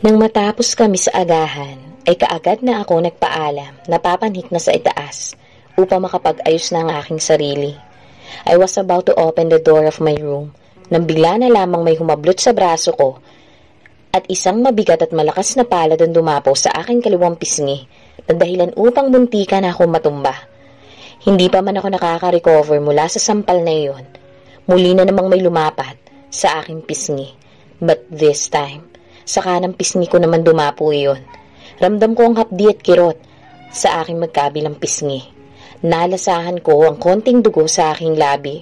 Nang matapos kami sa agahan, ay kaagad na ako nagpaalam na papanhik na sa itaas upang makapag-ayos na ang aking sarili. I was about to open the door of my room nang bigla na lamang may humablot sa braso ko at isang mabigat at malakas na palad ang dumapo sa aking kaliwang pisngi na dahilan upang muntikan na akong matumba. Hindi pa man ako nakaka-recover mula sa sampal na iyon. Muli na namang may lumapat sa aking pisngi. But this time, sa kanang pisngi ko naman dumapo iyon. Ramdam ko ang hapdi at kirot sa aking magkabilang pisngi. Nalasahan ko ang konting dugo sa aking labi.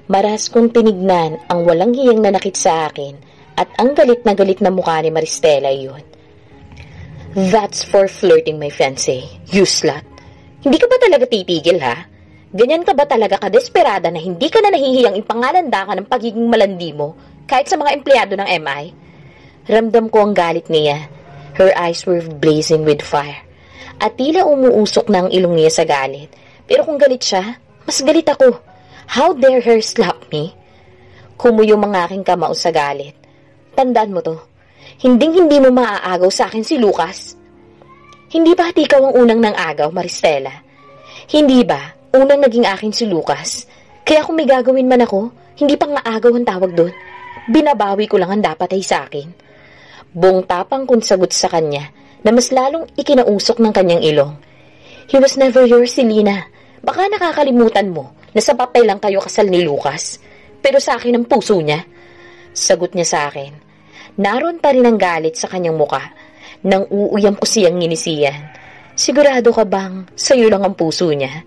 Maras kong tinignan ang walang hiyang nanakit sa akin at ang galit na mukha ni Maristela iyon. That's for flirting, my fiancé, you slut. Hindi ka ba talaga titigil, ha? Ganyan ka ba talaga kadesperada na hindi ka na nahihiyang ipangalanda ka ng pagiging malandi mo kahit sa mga empleyado ng MI? Ramdam ko ang galit niya. Her eyes were blazing with fire. At tila umuusok na ang ilong niya sa galit. Pero kung galit siya, mas galit ako. How dare her slap me? Kumuyong ang aking kamao sa galit. Tandaan mo to. Hinding-hindi mo maaagaw sa akin si Lucas. Hindi ba ikaw ang unang nang agaw, Maristela? Hindi ba unang naging akin si Lucas? Kaya kung may gagawin man ako, hindi pang maagaw ang tawag doon. Binabawi ko lang ang dapat ay sa akin. Buong tapang kong sagot sa kanya na mas lalong ikinausok ng kanyang ilong. He was never yours, Selena. Baka nakakalimutan mo na sa papel lang kayo kasal ni Lucas. Pero sa akin ang puso niya. Sagot niya sa akin. Naroon pa rin ang galit sa kanyang muka nang uuyam ko siyang nginisiyan. Sigurado ka bang sa'yo lang ang puso niya?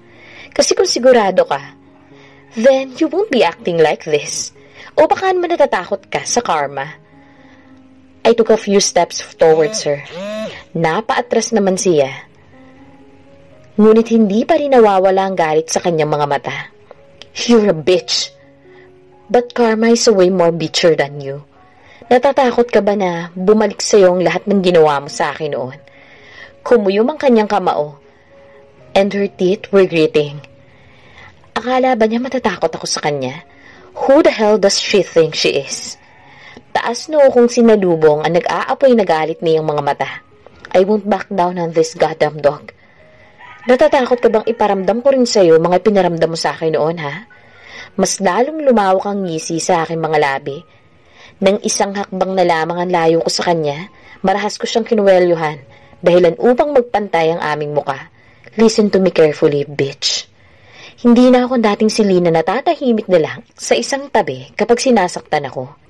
Kasi kung sigurado ka, then you won't be acting like this. O baka naman natatakot ka sa karma. I took a few steps towards her. Napaatras naman siya. Ngunit hindi pa rin nawawala ang galit sa kanyang mga mata. You're a bitch. But karma is a way more bitcher than you. Natatakot ka ba na bumalik sa'yo ang lahat ng ginawa mo sa akin noon? Kumuyom ang kanyang kamao, and her teeth were gritting. Akala ba niya matatakot ako sa kanya? Who the hell does she think she is? Taas noo kong sinalubong ang nag-aapoy na galit niyang mga mata. I won't back down on this goddamn dog. Natatakot ka bang iparamdam ko rin sa'yo mga pinaramdam mo sa akin noon, ha? Mas lalong lumawak ang ngisi sa aking mga labi. Nang isang hakbang na lamang ang layo ko sa kanya, marahas ko siyang kinuwelyuhan dahilan upang magpantay ang aming muka. Listen to me carefully, bitch. Hindi na ako dating Selena na tatahimik na lang sa isang tabi kapag sinasaktan ako.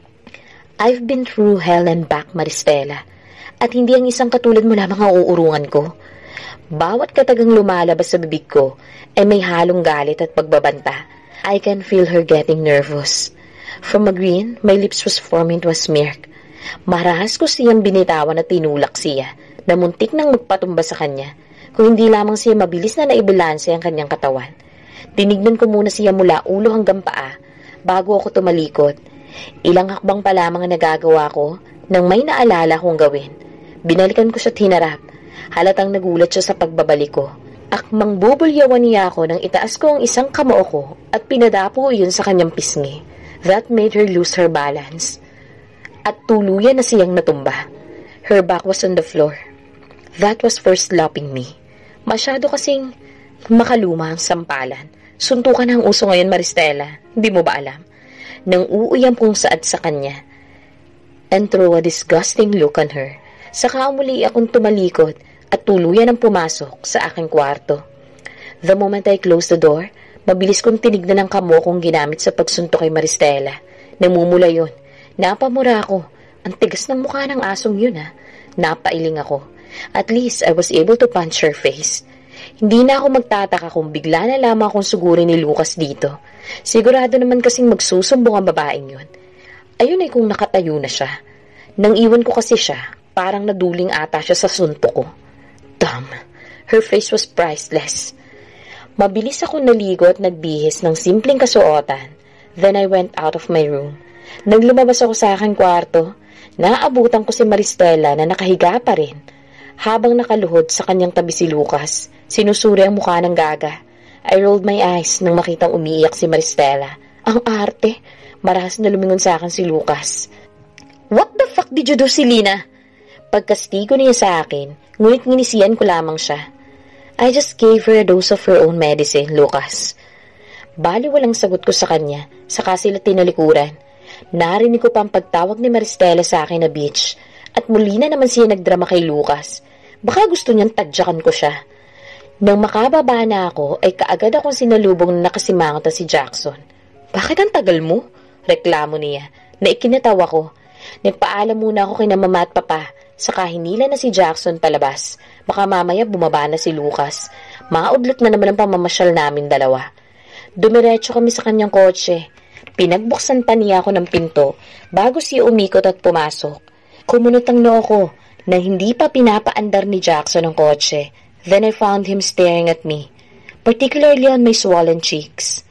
I've been through hell and back, Maristela. At hindi ang isang katulad mo lamang ang uurungan ko. Bawat katagang lumalabas sa bibig ko ay may halong galit at pagbabanta. I can feel her getting nervous. From a grin, my lips was forming to a smirk. Marahas ko siyang binitawan at tinulak siya na muntik nang magpatumba sa kanya kung hindi lamang siya mabilis na naibalanse ang kanyang katawan. Tinignan ko muna siya mula ulo hanggang paa bago ako tumalikod. Ilang hakbang pa lamang ang nagagawa ko nang may naalala kong gawin. Binalikan ko siya't hinarap. Halatang nagulat siya sa pagbabalik ko. Akmang bubulyawan niya ako nang itaas ko ang isang kamao ko at pinadapo iyon sa kanyang pisngi. That made her lose her balance. At tuluyan na siyang natumba. Her back was on the floor. That was for slapping me. Masyado kasing makaluma ang sampalan. Suntukan ang uso ngayon, Maristela. Hindi mo ba alam? Nang uuyam kong saad sa kanya and throw a disgusting look on her. Saka muli akong tumalikod at tuluyan ang pumasok sa aking kwarto. The moment I closed the door, mabilis kong tinignan ang kamo kong ginamit sa pagsuntok kay Maristela. Namumula yun. Napamura ako. Ang tigas ng mukha ng asong yun, ha. Napailing ako. At least I was able to punch her face. Hindi na ako magtataka kung bigla na lamang akong sugurin ni Lucas dito. Sigurado naman kasing magsusumbong ang babaeng yun. Ayun ay kung nakatayo na siya. Nang iwan ko kasi siya, parang naduling ata siya sa suntok ko. Dumb. Her face was priceless. Mabilis ako naligo at nagbihis ng simpleng kasuotan. Then I went out of my room. Nang lumabas ako sa aking kwarto, naabutan ko si Maristela na nakahiga pa rin. Habang nakaluhod sa kanyang tabi si Lucas, sinusuri ang mukha ng gaga. I rolled my eyes nang makitang umiiyak si Maristela. Ang arte. Marahas na lumingon sa akin si Lucas. What the fuck did you do, Selena? Pagkastigo niya sa akin, ngunit nginisian ko lamang siya. I just gave her a dose of her own medicine, Lucas. Bali walang sagot ko sa kanya, saka sila tinalikuran. Narinig ko pa ang pagtawag ni Maristela sa akin na bitch, at muli na naman siya nagdrama kay Lucas. Baka gusto niyang tadyakan ko siya. Nang makababa na ako, ay kaagad akong sinalubong na nakasimangot na si Jackson. Bakit ang tagal mo? Reklamo niya, na ikinatawa ko. Nagpaalam muna ako kina mama at papa, saka hinila na si Jackson palabas. Baka mamaya bumaba na si Lucas. Maudlot na naman ang pamamasyal namin dalawa. Dumiretso kami sa kanyang kotse. Pinagbuksan pa niya ako ng pinto bago siya umikot at pumasok. Kumunot ang noo ko na hindi pa pinapaandar ni Jackson ang kotse. Then I found him staring at me, particularly on my swollen cheeks.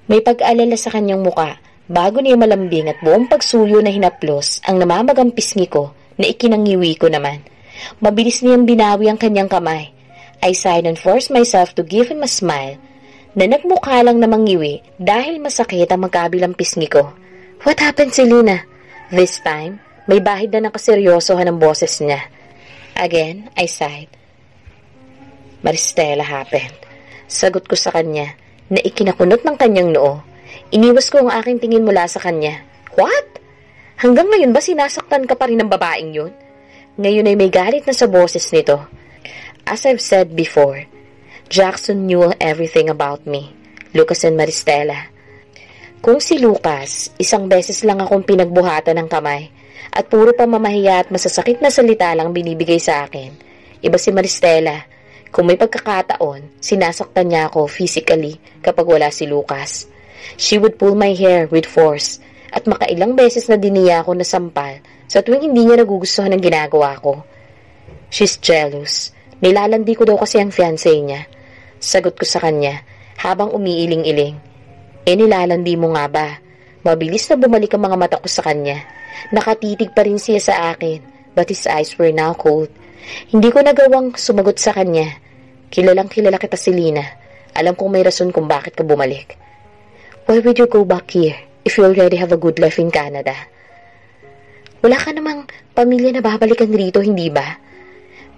May pag-alala sa kanyang muka bago niya malambing at buong pagsuyo na hinaplos ang namamagang pisngi ko na ikinangiwi ko naman. Mabilis niyang binawi ang kanyang kamay. I sighed and forced myself to give him a smile na nagmukha lang na mangiwi dahil masakit ang magkabilang pisngi ko. What happened, Selena? This time, may bahid na nakaseryosohan ang boses niya. Again, I sighed. Maristela happened. Sagot ko sa kanya na ikinakunot ng kanyang noo. Iniwas ko ang aking tingin mula sa kanya. What? Hanggang ngayon ba sinasaktan ka pa rin ng babaeng yun? Ngayon ay may galit na sa boses nito. As I've said before, Jackson knew everything about me, Lucas and Maristela. Kung si Lucas, isang beses lang akong pinagbuhatan ng kamay at puro pamamahiya at masasakit na salita lang binibigay sa akin. Iba si Maristela. Kung may pagkakataon, sinasaktan niya ako physically kapag wala si Lucas. She would pull my hair with force at makailang beses na diniya ako na sampal sa tuwing hindi niya nagugustuhan ang ginagawa ko. She's jealous. Nilalandi ko daw kasi ang fiancé niya. Sagot ko sa kanya habang umiiling-iling. Nilalandi mo nga ba? Mabilis na bumalik ang mga mata ko sa kanya. Nakatitig pa rin siya sa akin, but his eyes were now cold. Hindi ko nagawang sumagot sa kanya. Kilalang kilala kita, Selena. Alam kong may rason kung bakit ka bumalik. Why would you go back here if you already have a good life in Canada? Wala ka namang pamilya na babalikan rito, hindi ba?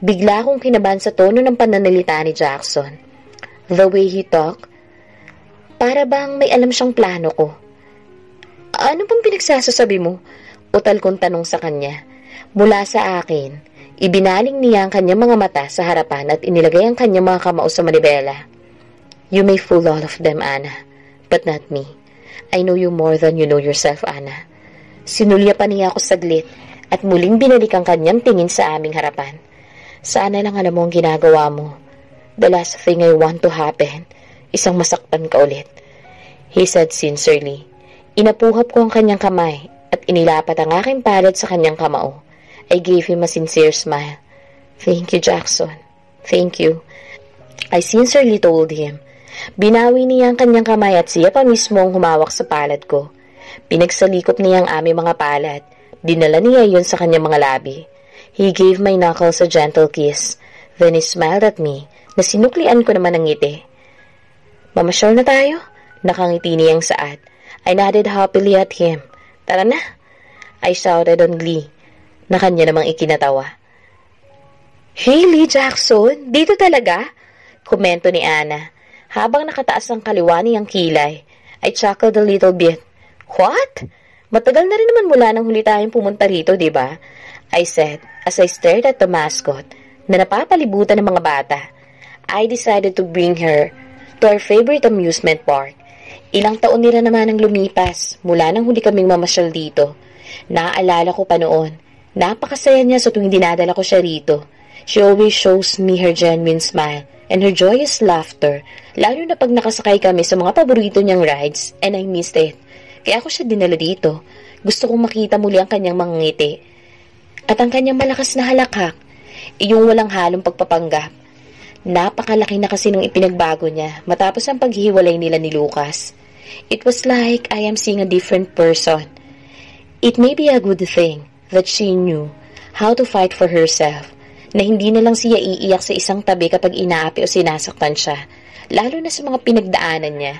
Bigla akong kinabahan sa tono ng pananalita ni Jackson. The way he talked, para bang may alam siyang plano ko. Ano bang pinagsasasabi mo? Utal kong tanong sa kanya. Mula sa akin, ibinaling niya ang kanyang mga mata sa harapan at inilagay ang kanyang mga kamao sa manibela. You may fool all of them, Anna, but not me. I know you more than you know yourself, Anna. Sinulya pa niya ako saglit at muling binalik ang kanyang tingin sa aming harapan. Sana lang alam mo ang ginagawa mo. The last thing I want to happen, isang masaktan ka ulit. He said sincerely. Inapuhap ko ang kanyang kamay at inilapat ang aking palad sa kanyang kamao. I gave him a sincere smile. Thank you, Jackson. Thank you. I sincerely told him. Binawi niya ang kanyang kamay at siya pa mismo ang humawak sa palad ko. Pinagsalikop niya ang aming mga palad. Dinala niya yun sa kanyang mga labi. He gave my knuckles a gentle kiss. Then he smiled at me na sinuklian ko naman ang ngiti. Mamasyal na tayo? Nakangiti niyang saad. I nodded happily at him. Tara na! I shouted on glee na kanya namang ikinatawa. Hailey Jackson, dito talaga? Komento ni Anna. Habang nakataas ang kaliwa niyang kilay, I chuckled a little bit. What? Matagal na rin naman mula nang huli tayong pumunta rito, di ba? I said as I stared at the mascot na napapalibutan ng mga bata. I decided to bring her to our favorite amusement park. Ilang taon nila naman ang lumipas mula nang huli kaming mamasyal dito. Naaalala ko pa noon. Napakasaya niya sa tuwing dinadala ko siya rito. She always shows me her genuine smile and her joyous laughter, lalo na pag nakasakay kami sa mga paborito niyang rides, and I missed it. Kaya ako siya dinala dito. Gusto kong makita muli ang kanyang mga ngiti. At ang kanyang malakas na halakhak, iyong walang halong pagpapanggap. Napakalaki na kasi nung ipinagbago niya matapos ang paghihiwalay nila ni Lucas. It was like I am seeing a different person. It may be a good thing that she knew how to fight for herself, na hindi na lang siya iiyak sa isang tabi kapag inaapi o sinasaktan siya, lalo na sa mga pinagdaanan niya.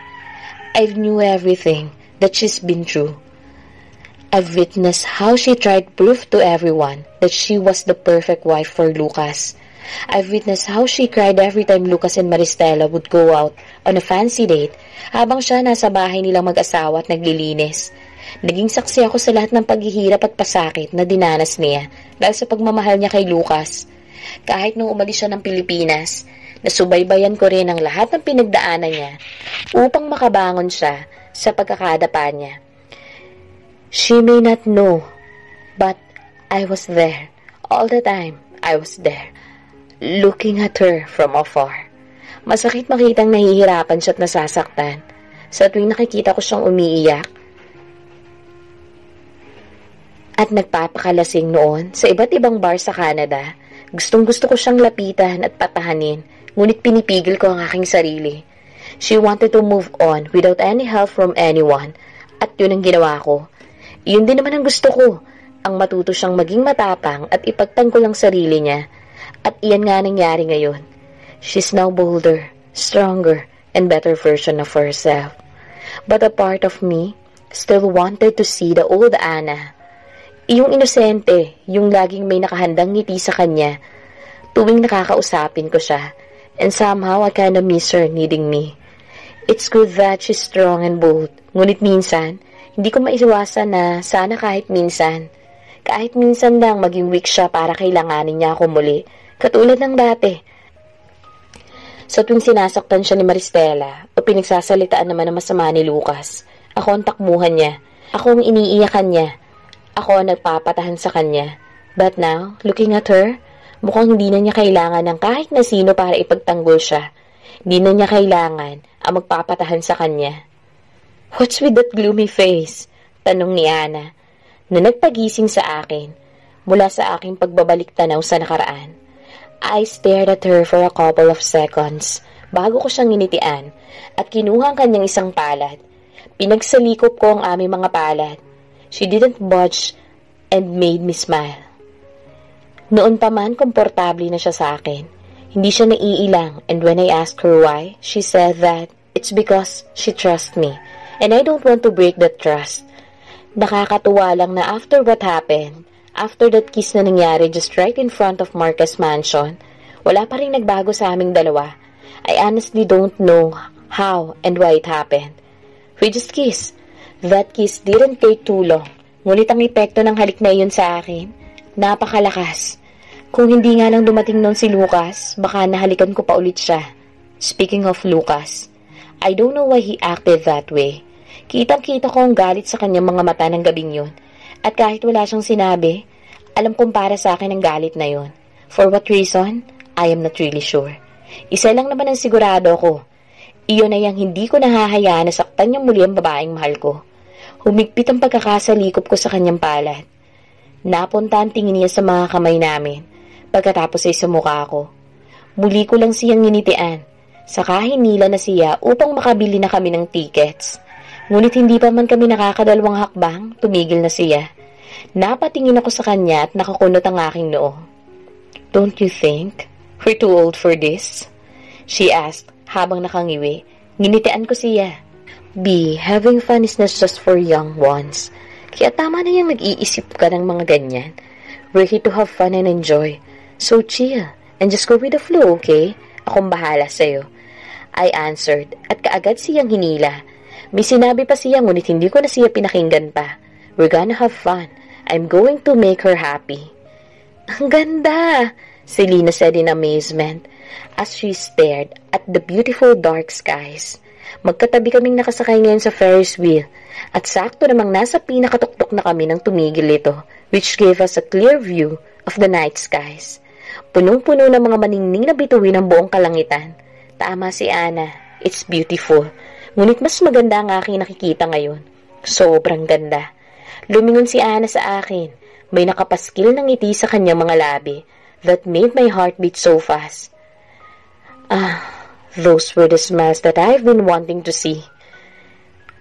I knew everything that she's been through. I've witnessed how she tried proof to everyone that she was the perfect wife for Lucas. I've witnessed how she cried every time Lucas and Maristela would go out on a fancy date habang siya nasa bahay nilang mag-asawa at naglilinis. Naging saksi ako sa lahat ng paghihirap at pasakit na dinanas niya dahil sa pagmamahal niya kay Lucas. Kahit nung umalis siya ng Pilipinas, nasubaybayan ko rin ang lahat ng pinagdaanan niya upang makabangon siya sa pagkakadapa niya. She may not know, but I was there. All the time, I was there, looking at her from afar. Masakit makitang nahihirapan siya at nasasaktan. Sa tuwing nakikita ko siyang umiiyak at nagpapakalasing noon sa iba't ibang bar sa Canada, gustong-gusto ko siyang lapitan at patahanin, ngunit pinipigil ko ang aking sarili. She wanted to move on without any help from anyone, at yun ang ginawa ko. Iyon din naman ang gusto ko, ang matuto siyang maging matapang at ipagtanggol ang sarili niya. At iyan nga nangyari ngayon. She's now bolder, stronger, and better version of herself. But a part of me still wanted to see the old Anna. Yung inosente, yung laging may nakahandang ngiti sa kanya, tuwing nakakausapin ko siya. And somehow I kinda miss her needing me. It's good that she's strong and bold, ngunit minsan, hindi ko maiwasan na sana kahit minsan lang maging weak siya para kailanganin niya ako muli, katulad ng dati. Sa tuwing sinasaktan siya ni Maristela o pinagsasalitaan naman ng masama ni Lucas, ako ang takmuhan niya, ako ang iniiyakan niya, ako ang nagpapatahan sa kanya. But now, looking at her, mukhang hindi na niya kailangan ng kahit na sino para ipagtanggol siya. Hindi na niya kailangan ang magpapatahan sa kanya. "What's with that gloomy face?" tanong ni Ana, na nagpagising sa akin mula sa aking pagbabalik tanaw sa nakaraan. I stared at her for a couple of seconds bago ko siyang initian at kinuha ang kanyang isang palad. Pinagsalikop ko ang aming mga palad. She didn't budge and made me smile. Noon pa man, komportable na siya sa akin. Hindi siya naiilang, and when I asked her why, she said that it's because she trusts me. And I don't want to break that trust. Nakakatuwa lang na after what happened, after that kiss na nangyari just right in front of Marcus Mansion, wala pa rin nagbago sa aming dalawa. I honestly don't know how and why it happened. We just kissed. That kiss didn't take too long. Ngunit ang epekto ng halik na iyon sa akin, napakalakas. Kung hindi nga lang dumating noon si Lucas, baka nahalikan ko pa ulit siya. Speaking of Lucas, I don't know why he acted that way. Kitang-kita ko ang galit sa kanyang mga mata ng gabing yun. At kahit wala siyang sinabi, alam kong para sa akin ang galit na yun. For what reason? I am not really sure. Isa lang naman ang sigurado ko. Iyon ay ang hindi ko nahahayaan na saktan niyang muli ang babaeng mahal ko. Humigpit ang pagkakasalikop ko sa kanyang palad. Napunta ang tingin niya sa mga kamay namin. Pagkatapos ay sa mukha ko. Muli ko lang siyang nginitian. Saka hinila na siya upang makabili na kami ng tickets. Ngunit hindi pa man kami nakakadalawang hakbang, tumigil na siya. Napatingin ako sa kanya at nakakunot ang aking noo. "Don't you think we're too old for this?" she asked habang nakangiwi. Nginitian ko siya. "B, having fun is not just for young ones. Kaya tama na yung nag-iisip ka ng mga ganyan. We're here to have fun and enjoy. So chill and just go with the flow, okay? Akong bahala sa'yo." I answered at kaagad siyang hinila. May sinabi pa siya ngunit hindi ko na siya pinakinggan pa. "We're gonna have fun. I'm going to make her happy." "Ang ganda!" Selena said in amazement as she stared at the beautiful dark skies. Magkatabi kaming nakasakay ngayon sa Ferris wheel at sakto namang nasa pinakatuktok na kami nang tumigil ito, which gave us a clear view of the night skies. Punong-puno ng mga maningning na bituin ang buong kalangitan. Tama si Ana, it's beautiful. Ngunit mas maganda ang aking nakikita ngayon. Sobrang ganda. Lumingon si Ana sa akin. May nakapaskil ng ngiti sa kanyang mga labi that made my heart beat so fast. Those were the smiles that I've been wanting to see.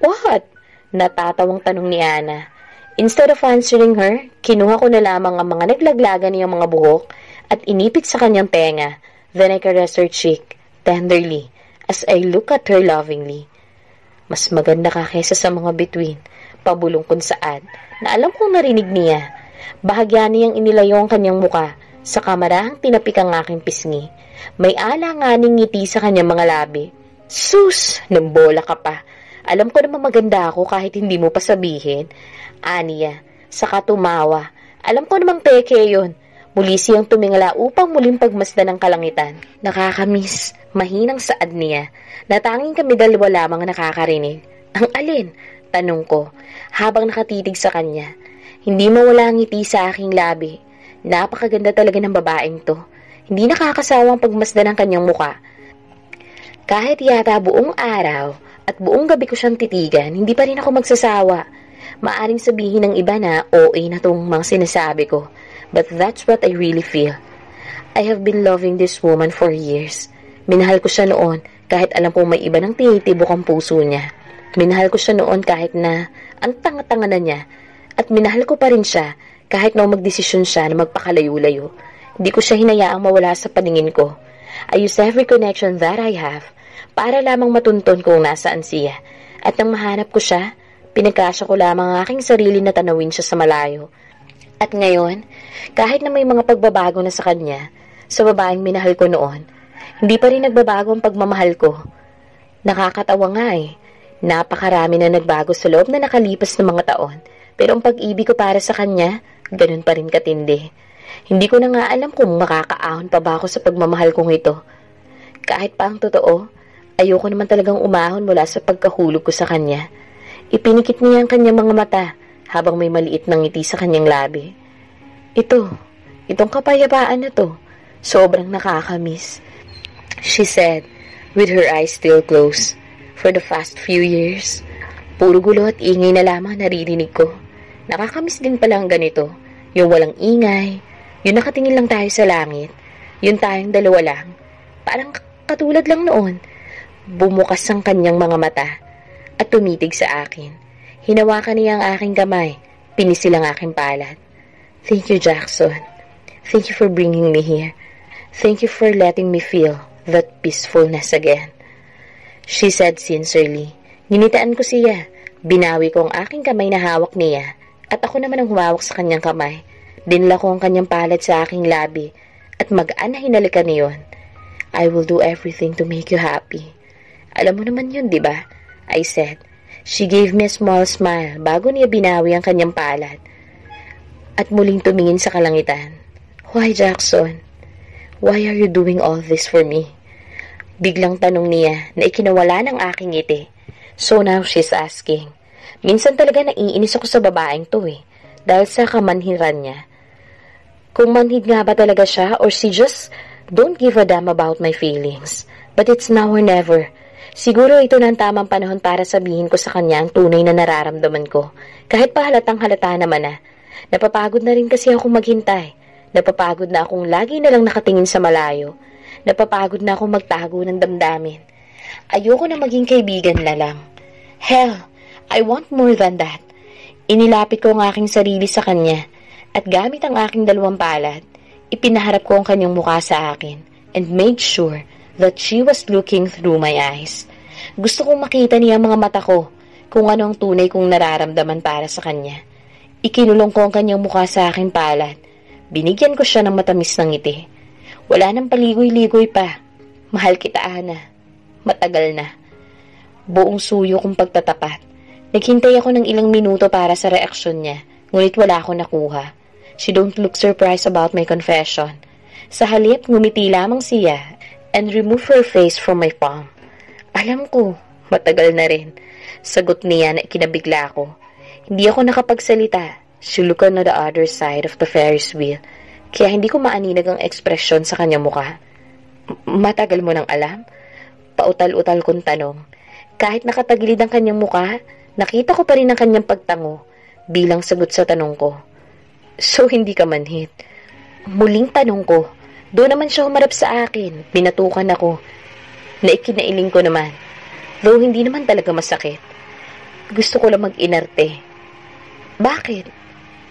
"What?" Natatawang tanong ni Ana. Instead of answering her, kinuha ko na lamang ang mga naglaglagan niyang mga buhok at inipit sa kanyang tenga. Then I caressed her cheek, tenderly, as I look at her lovingly. "Mas maganda ka kaysa sa mga bituin. pabulong kung saan, na alam kong narinig niya. Bahagya niyang inilayo ang kanyang muka sa kamarahang tinapik ang aking pisngi. May alanganing ngiti sa kanyang mga labi. Sus! Nambola ka pa. Alam ko naman maganda ako kahit hindi mo pa sabihin. Aniya, saka tumawa. Alam ko namang peke yun. Muli siyang tumingala upang muling pagmasdan ng kalangitan. Nakakamiss, mahinang saad niya. Natanging kami dalawa lamang nakakarinig. Ang alin? Tanong ko, habang nakatitig sa kanya. Hindi mawala ang ngiti sa aking labi. Napakaganda talaga ng babaeng to. Hindi nakakasawang pagmasdan ng kanyang muka. Kahit yata buong araw at buong gabi ko siyang titigan, hindi pa rin ako magsasawa. Maaring sabihin ng iba na OA na tong mga sinasabi ko. But that's what I really feel. I have been loving this woman for years. Minahal ko siya noon kahit alam kong may iba nang tinitibok ang puso niya. Minahal ko siya noon kahit na ang tanga-tanga na niya. At minahal ko pa rin siya kahit na magdesisyon siya na magpakalayo-layo. Hindi ko siya hinayaang mawala sa paningin ko. I use every connection that I have para lamang matunton kung nasaan siya. At nang mahanap ko siya, pinagkasya ko lamang ang aking sarili na tanawin siya sa malayo. At ngayon, kahit na may mga pagbabago na sa kanya, sa babaeng minahal ko noon, hindi pa rin nagbabago ang pagmamahal ko. Nakakatawa nga eh. Napakarami na nagbago sa loob na nakalipas ng mga taon, pero ang pag-ibig ko para sa kanya, ganun pa rin katindi. Hindi ko na nga alam kung makakaahon pa ba ako sa pagmamahal kong ito. Kahit pa ang totoo, ayoko naman talagang umahon mula sa pagkahulog ko sa kanya. Ipinikit niya ang kanyang mga mata habang may maliit na ngiti sa kanyang labi. Itong kapayapaan na to, sobrang nakakamiss. She said, with her eyes still closed. For the past few years, puro gulo at ingay na lamang naririnig ko. Nakakamiss din pala ang ganito. Yung walang ingay, yung nakatingin lang tayo sa langit, yung tayong dalawa lang. Parang katulad lang noon. Bumukas ang kanyang mga mata at tumitig sa akin. Hinawakan niya ang aking kamay, pinisil ang aking palad. Thank you, Jackson. Thank you for bringing me here. Thank you for letting me feel that peacefulness again. She said sincerely. Nginitaan ko siya. Binawi ko ang aking kamay na hawak niya at ako naman ang humawak sa kanyang kamay. Dinala ko ang kanyang palad sa aking labi at magaan na hinalikan niyon. I will do everything to make you happy. Alam mo naman yun, di ba? I said. She gave me a small smile bago niya binawi ang kanyang palad at muling tumingin sa kalangitan. Why, Jackson? Why are you doing all this for me? Biglang tanong niya na ikinawala ng aking ngiti. So now she's asking. Minsan talaga naiinis ako sa babaeng to eh, dahil sa kamanhiran niya. Kung manhid nga ba talaga siya or she just don't give a damn about my feelings. But it's now or never. Siguro ito na ang tamang panahon para sabihin ko sa kanya ang tunay na nararamdaman ko. Kahit pa halatang halata naman na. Napapagod na rin kasi akong maghintay. Napapagod na akong lagi na lang nakatingin sa malayo. Napapagod na akong magtago ng damdamin. Ayoko na maging kaibigan na lang. Hell, I want more than that. Inilapit ko ang aking sarili sa kanya at gamit ang aking dalawang palad, ipinaharap ko ang kanyang mukha sa akin and made sure that she was looking through my eyes. Gusto kong makita niya ang mga mata ko kung ano ang tunay kong nararamdaman para sa kanya. Ikinulong ko ang kanyang mukha sa aking palad. Binigyan ko siya ng matamis na ngiti. Wala nang paligoy-ligoy pa. Mahal kita, Ana. Matagal na. Buong suyo kong pagtatapat. Naghintay ako ng ilang minuto para sa reaksyon niya, ngunit wala akong nakuha. She don't look surprised about my confession. Sa halip, ngumiti lamang siya and remove her face from my palm. Alam ko, matagal na rin. Sagot niya na ikinabigla ko. Hindi ako nakapagsalita. She looked on the other side of the Ferris wheel. Kaya hindi ko maaninag ang ekspresyon sa kanyang mukha. Matagal mo nang alam? Pautal-utal kong tanong. Kahit nakatagilid ang kanyang mukha, nakita ko pa rin ang kanyang pagtango bilang sagot sa tanong ko. So, hindi ka manhid? Muling tanong ko. Doon naman siya humarap sa akin. Binatukan ako. Naikinailing ko naman. Though hindi naman talaga masakit. Gusto ko lang mag-inarte. Bakit?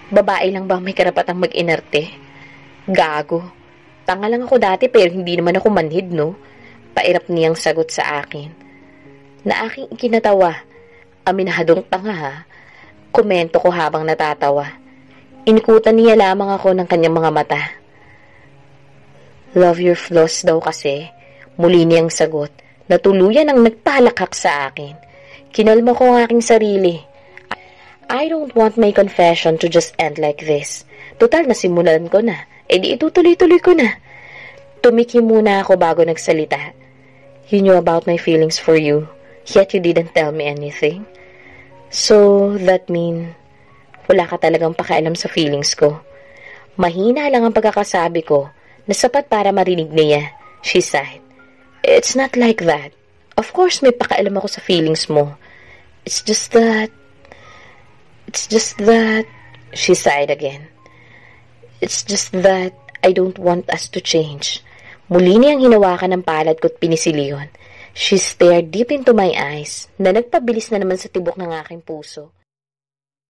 Babae lang ba may karapatang mag-inarte? Gago. Tanga lang ako dati pero hindi naman ako manhid, no? Pairap niyang sagot sa akin. Na aking ikinatawa. Aminahadong tanga ha. Komento ko habang natatawa. Inikutan niya lamang ako ng kanyang mga mata. Love your flaws daw kasi. Muli niyang sagot na tuluyan ang nagpalakhak sa akin. Kinalma ko ang aking sarili. I don't want my confession to just end like this. Total na simulan ko na. E di itutuloy-tuloy ko na. Tumiki muna ako bago nagsalita. You knew about my feelings for you, yet you didn't tell me anything. So, that mean, wala ka talagang pakialam sa feelings ko. Mahina lang ang pagkakasabi ko na sapat para marinig niya. She sighed. It's not like that. Of course may pakialam ako sa feelings mo. It's just that, she sighed again. It's just that I don't want us to change. Muli niyang hinawakan ng palad ko't pinisiliyon. She stared deep into my eyes na nagpabilis na naman sa tibok ng aking puso.